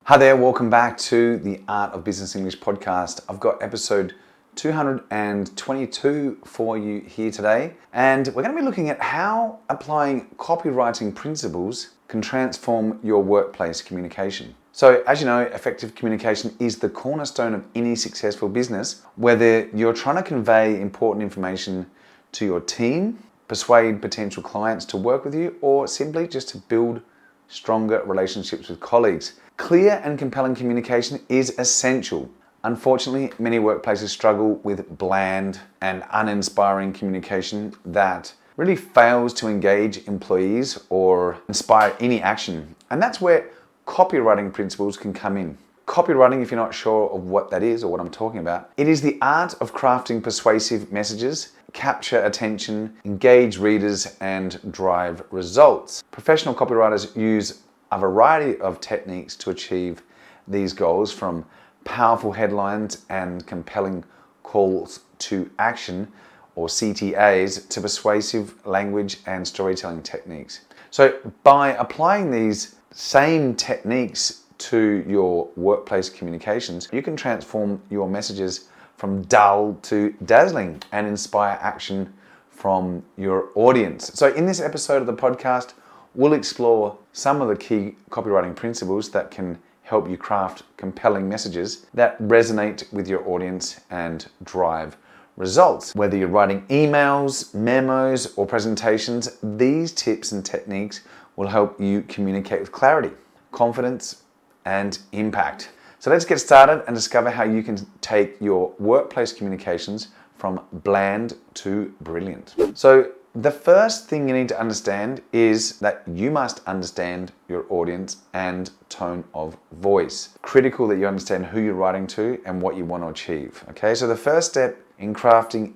Hi there, welcome back to the Art of Business English podcast. I've got episode 222 for you here today, and we're going to be looking at how applying copywriting principles can transform your workplace communication. So, as you know, effective communication is the cornerstone of any successful business, whether you're trying to convey important information to your team, persuade potential clients to work with you, or simply just to build stronger relationships with colleagues. Clear and compelling communication is essential. Unfortunately, many workplaces struggle with bland and uninspiring communication that really fails to engage employees or inspire any action. And that's where copywriting principles can come in. Copywriting, if you're not sure of what that is or what I'm talking about, it is the art of crafting persuasive messages, capture attention, engage readers, and drive results. Professional copywriters use a variety of techniques to achieve these goals, from powerful headlines and compelling calls to action, or CTAs, to persuasive language and storytelling techniques. So by applying these same techniques to your workplace communications, you can transform your messages from dull to dazzling and inspire action from your audience. So in this episode of the podcast, we'll explore some of the key copywriting principles that can help you craft compelling messages that resonate with your audience and drive results. Whether you're writing emails, memos, or presentations, these tips and techniques will help you communicate with clarity, confidence, and impact. So let's get started and discover how you can take your workplace communications from bland to brilliant. So the first thing you need to understand is that you must understand your audience and tone of voice. Critical that you understand who you're writing to and what you want to achieve. Okay, so the first step in crafting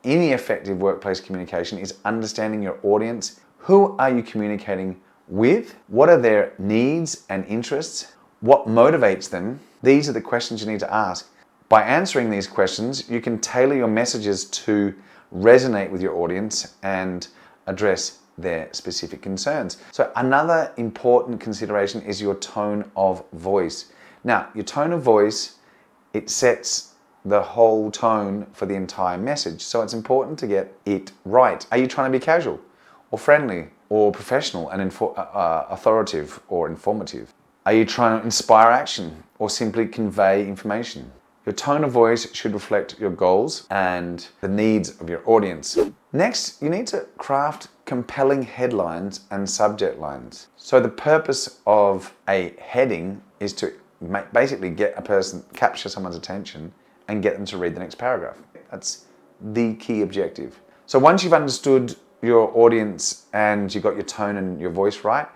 any effective workplace communication is understanding your audience. Who are you communicating with? What are their needs and interests? What motivates them? These are the questions you need to ask. By answering these questions, you can tailor your messages to resonate with your audience and address their specific concerns. So another important consideration is your tone of voice. Now, your tone of voice, it sets the whole tone for the entire message. So it's important to get it right. Are you trying to be casual or friendly or professional and authoritative or informative? Are you trying to inspire action or simply convey information? Your tone of voice should reflect your goals and the needs of your audience. Next, you need to craft compelling headlines and subject lines. So the purpose of a heading is to basically capture someone's attention and get them to read the next paragraph. That's the key objective. So once you've understood your audience and you've got your tone and your voice right,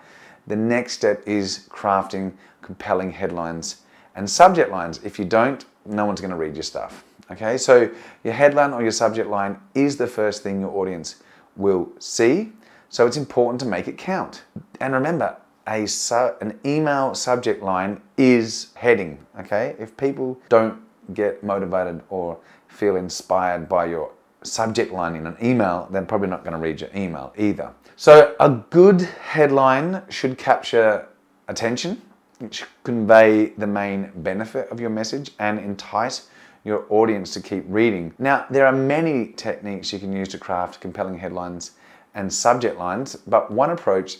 the next step is crafting compelling headlines and subject lines. If you don't, no one's going to read your stuff. Okay, so your headline or your subject line is the first thing your audience will see. So it's important to make it count. And remember, an email subject line is heading. Okay, if people don't get motivated or feel inspired by your subject line in an email, they're probably not going to read your email either. So a good headline should capture attention. It should convey the main benefit of your message and entice your audience to keep reading. Now, there are many techniques you can use to craft compelling headlines and subject lines, but one approach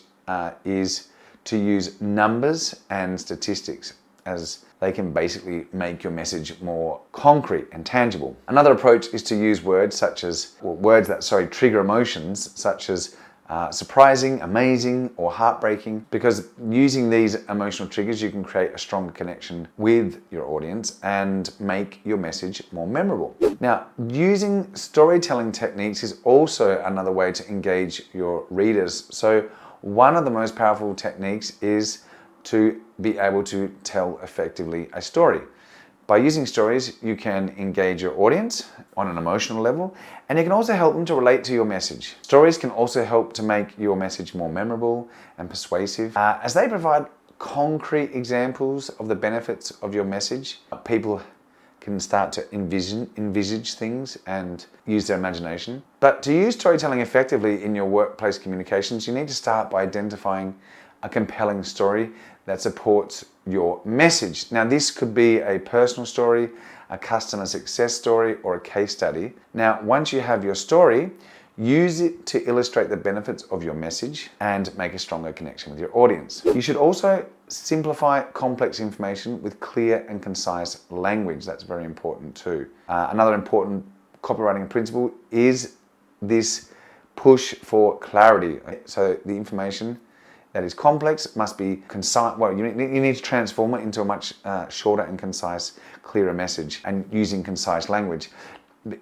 is to use numbers and statistics, as they can basically make your message more concrete and tangible. Another approach is to use words that trigger emotions, such as surprising, amazing, or heartbreaking, because using these emotional triggers, you can create a stronger connection with your audience and make your message more memorable. Now, using storytelling techniques is also another way to engage your readers. So one of the most powerful techniques is to be able to tell effectively a story. By using stories, you can engage your audience on an emotional level, and you can also help them to relate to your message. Stories can also help to make your message more memorable and persuasive, as they provide concrete examples of the benefits of your message. People can start to envisage things and use their imagination. But to use storytelling effectively in your workplace communications, you need to start by identifying a compelling story that supports your message. Now, this could be a personal story, a customer success story, or a case study. Now, once you have your story, use it to illustrate the benefits of your message and make a stronger connection with your audience. You should also simplify complex information with clear and concise language. That's very important too. Another important copywriting principle is this push for clarity. So the information that is complex must be concise. Well, you need to transform it into a much shorter and concise, clearer message, and using concise language.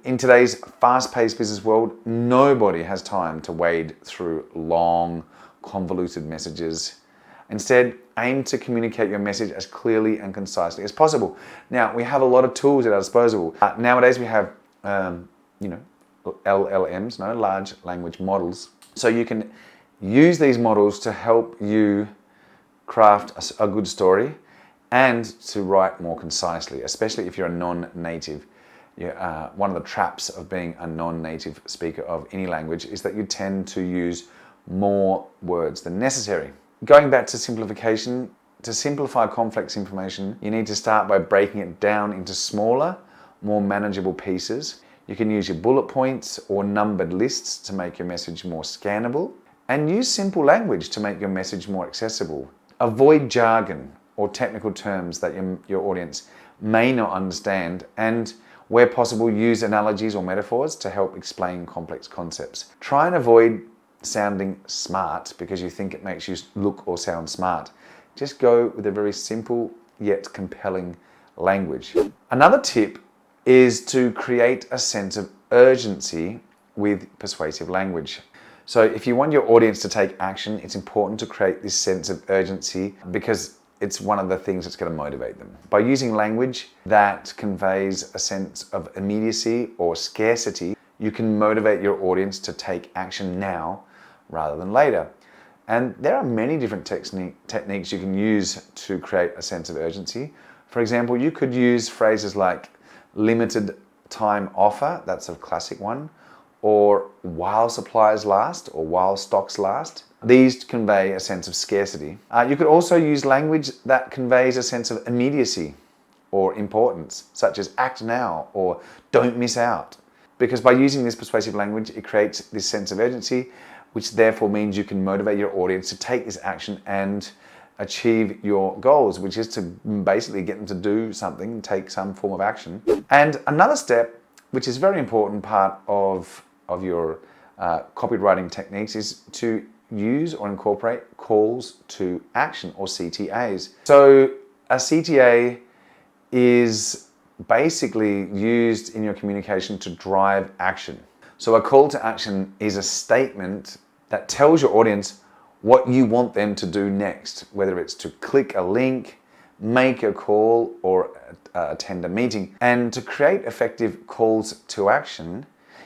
In today's fast-paced business world, nobody has time to wade through long, convoluted messages. Instead, aim to communicate your message as clearly and concisely as possible. Now, we have a lot of tools at our disposal. Nowadays, we have, LLMs, large language models. So you can use these models to help you craft a good story and to write more concisely, especially if you're a non-native. One of the traps of being a non-native speaker of any language is that you tend to use more words than necessary. Going back to simplification, to simplify complex information, you need to start by breaking it down into smaller, more manageable pieces. You can use your bullet points or numbered lists to make your message more scannable, and use simple language to make your message more accessible. Avoid jargon or technical terms that your audience may not understand, and where possible, use analogies or metaphors to help explain complex concepts. Try and avoid sounding smart because you think it makes you look or sound smart. Just go with a very simple yet compelling language. Another tip is to create a sense of urgency with persuasive language. So if you want your audience to take action, it's important to create this sense of urgency because it's one of the things that's going to motivate them. By using language that conveys a sense of immediacy or scarcity, you can motivate your audience to take action now rather than later. And there are many different techniques you can use to create a sense of urgency. For example, you could use phrases like limited time offer, that's a classic one, or while supplies last, or while stocks last. These convey a sense of scarcity. You could also use language that conveys a sense of immediacy or importance, such as act now or don't miss out. Because by using this persuasive language, it creates this sense of urgency, which therefore means you can motivate your audience to take this action and achieve your goals, which is to basically get them to do something, take some form of action. And another step, which is a very important part of your copywriting techniques, is to use or incorporate calls to action, or CTAs. So a CTA is basically used in your communication to drive action. So a call to action is a statement that tells your audience what you want them to do next, whether it's to click a link, make a call, or attend a meeting. And to create effective calls to action,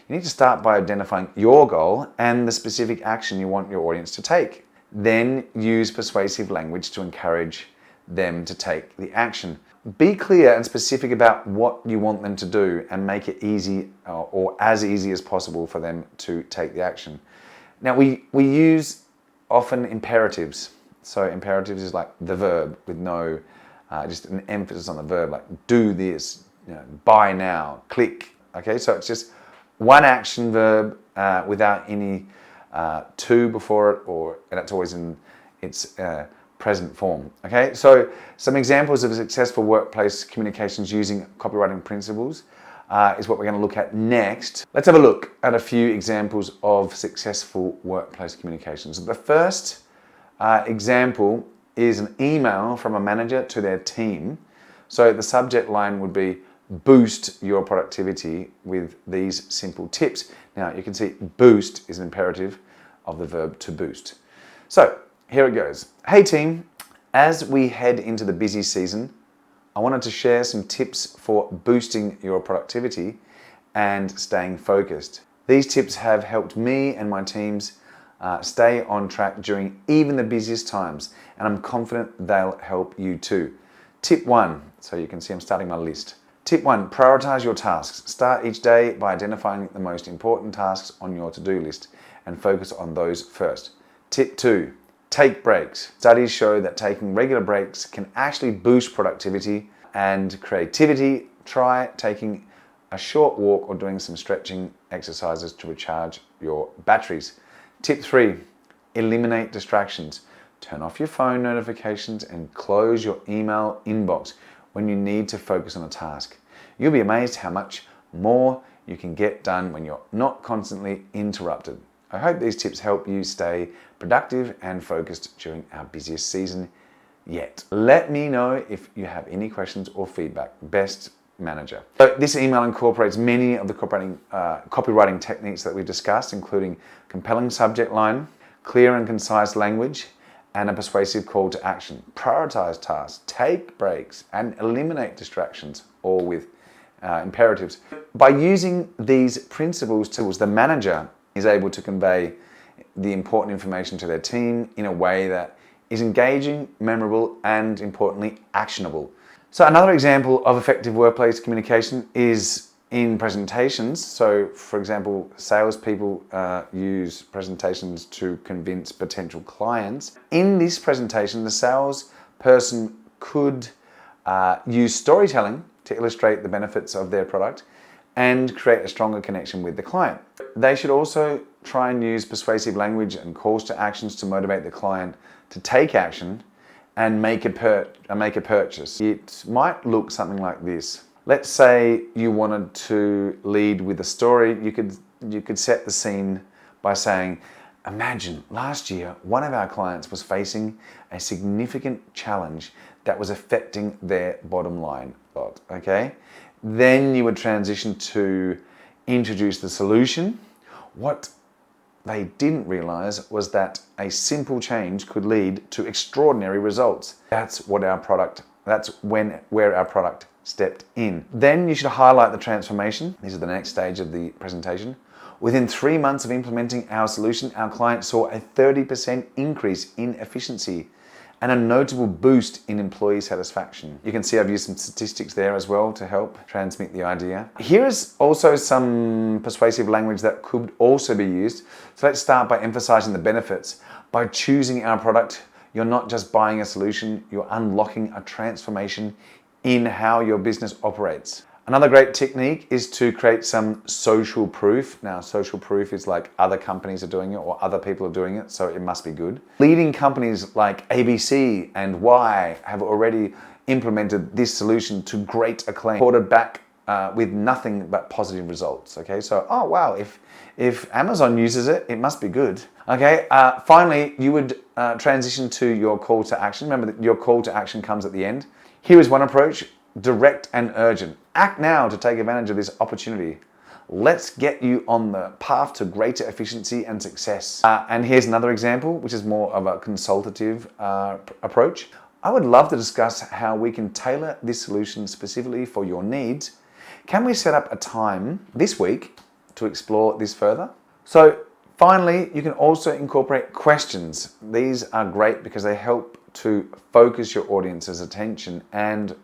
you need to start by identifying your goal and the specific action you want your audience to take. Then use persuasive language to encourage them to take the action. Be clear and specific about what you want them to do and make it easy or as easy as possible for them to take the action. Now, we use often imperatives. So imperatives is like the verb with no, just an emphasis on the verb, like do this, buy now, click. Okay, so it's just one action verb without any to before it, and it's always in its present form. Okay, so some examples of successful workplace communications using copywriting principles is what we're going to look at next. Let's have a look at a few examples of successful workplace communications. The first example is an email from a manager to their team. So the subject line would be boost your productivity with these simple tips. Now you can see boost is an imperative of the verb to boost. So here it goes. Hey team, as we head into the busy season, I wanted to share some tips for boosting your productivity and staying focused. These tips have helped me and my teams stay on track during even the busiest times, and I'm confident they'll help you too. Tip 1, so you can see I'm starting my list. Tip 1, prioritize your tasks. Start each day by identifying the most important tasks on your to-do list and focus on those first. Tip 2, Take breaks. Studies show that taking regular breaks can actually boost productivity and creativity. Try taking a short walk or doing some stretching exercises to recharge your batteries. Tip 3, eliminate distractions. Turn off your phone notifications and close your email inbox when you need to focus on a task. You'll be amazed how much more you can get done when you're not constantly interrupted. I hope these tips help you stay productive and focused during our busiest season yet. Let me know if you have any questions or feedback. Best Manager. So this email incorporates many of the copywriting techniques that we've discussed, including compelling subject line, clear and concise language, and a persuasive call to action. Prioritize tasks, take breaks, and eliminate distractions, all with imperatives. By using these principles, the manager is able to convey the important information to their team in a way that is engaging, memorable, and importantly, actionable. So another example of effective workplace communication is in presentations. So for example, salespeople use presentations to convince potential clients. In this presentation, the salesperson could use storytelling to illustrate the benefits of their product and create a stronger connection with the client. They should also try and use persuasive language and calls to actions to motivate the client to take action and make a purchase. It might look something like this. Let's say you wanted to lead with a story. You could set the scene by saying, imagine last year one of our clients was facing a significant challenge that was affecting their bottom line. Okay? Then you would transition to introduce the solution. What they didn't realize was that a simple change could lead to extraordinary results. That's where our product stepped in. Then you should highlight the transformation. This is the next stage of the presentation. Within 3 months of implementing our solution, our client saw a 30% increase in efficiency and a notable boost in employee satisfaction. You can see I've used some statistics there as well to help transmit the idea. Here is also some persuasive language that could also be used. So let's start by emphasizing the benefits. By choosing our product, you're not just buying a solution, you're unlocking a transformation in how your business operates. Another great technique is to create some social proof. Now, social proof is like other companies are doing it or other people are doing it, so it must be good. Leading companies like ABC and Y have already implemented this solution to great acclaim, reported back with nothing but positive results. Okay, so, oh wow, if Amazon uses it, it must be good. Okay, finally, you would transition to your call to action. Remember that your call to action comes at the end. Here is one approach: direct and urgent. Act now to take advantage of this opportunity. Let's get you on the path to greater efficiency and success. And here's another example, which is more of a consultative approach. I would love to discuss how we can tailor this solution specifically for your needs. Can we set up a time this week to explore this further? So finally, you can also incorporate questions. These are great because they help to focus your audience's attention, and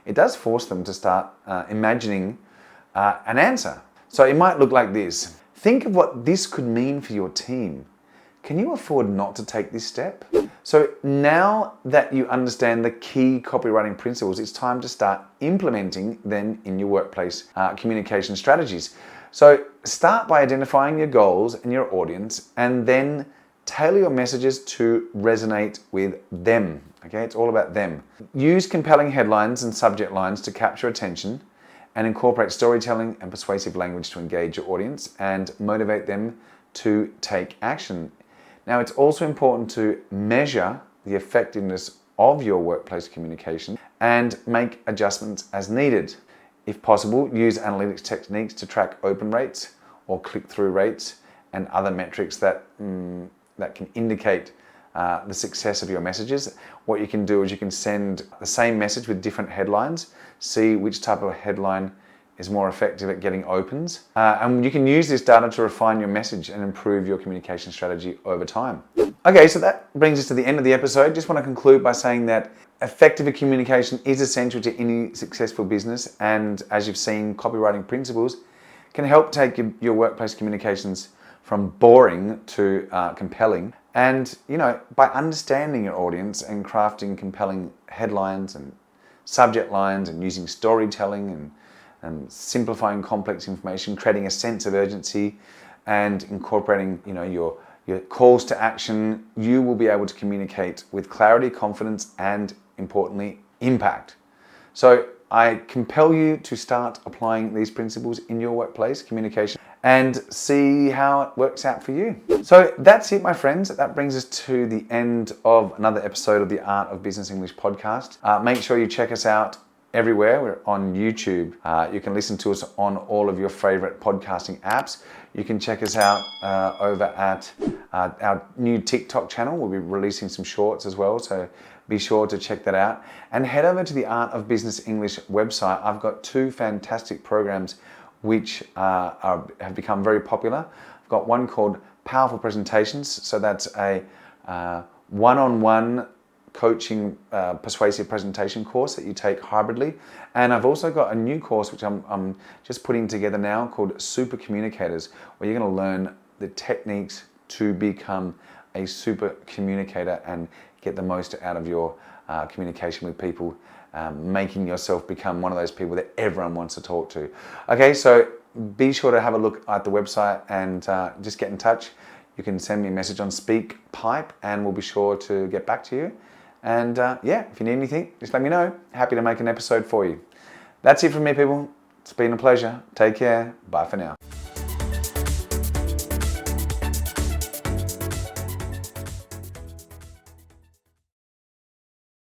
it does force them to start imagining an answer. So it might look like this. Think of what this could mean for your team. Can you afford not to take this step? So now that you understand the key copywriting principles, it's time to start implementing them in your workplace communication strategies. So start by identifying your goals and your audience, and then tailor your messages to resonate with them. Okay, it's all about them. Use compelling headlines and subject lines to capture attention, and incorporate storytelling and persuasive language to engage your audience and motivate them to take action. Now, it's also important to measure the effectiveness of your workplace communication and make adjustments as needed. If possible, use analytics techniques to track open rates or click-through rates and other metrics that can indicate the success of your messages. What you can do is you can send the same message with different headlines, see which type of headline is more effective at getting opens. And you can use this data to refine your message and improve your communication strategy over time. Okay, so that brings us to the end of the episode. Just want to conclude by saying that effective communication is essential to any successful business. And as you've seen, copywriting principles can help take your workplace communications from boring to compelling. And, by understanding your audience and crafting compelling headlines and subject lines and using storytelling and simplifying complex information, creating a sense of urgency and incorporating, your calls to action, you will be able to communicate with clarity, confidence, and importantly, impact. So I compel you to start applying these principles in your workplace communication and see how it works out for you. So that's it, my friends. That brings us to the end of another episode of the Art of Business English podcast. Make sure you check us out everywhere. We're on YouTube. You can listen to us on all of your favorite podcasting apps. You can check us out over at our new TikTok channel. We'll be releasing some shorts as well, so be sure to check that out. And head over to the Art of Business English website. I've got 2 fantastic programs which have become very popular. I've got one called Powerful Presentations. So that's a one-on-one coaching persuasive presentation course that you take hybridly. And I've also got a new course which I'm just putting together now called Super Communicators, where you're going to learn the techniques to become a super communicator and get the most out of your communication with people, making yourself become one of those people that everyone wants to talk to. Okay, so be sure to have a look at the website and just get in touch. You can send me a message on SpeakPipe and we'll be sure to get back to you. And if you need anything, just let me know. Happy to make an episode for you. That's it from me, people. It's been a pleasure. Take care. Bye for now.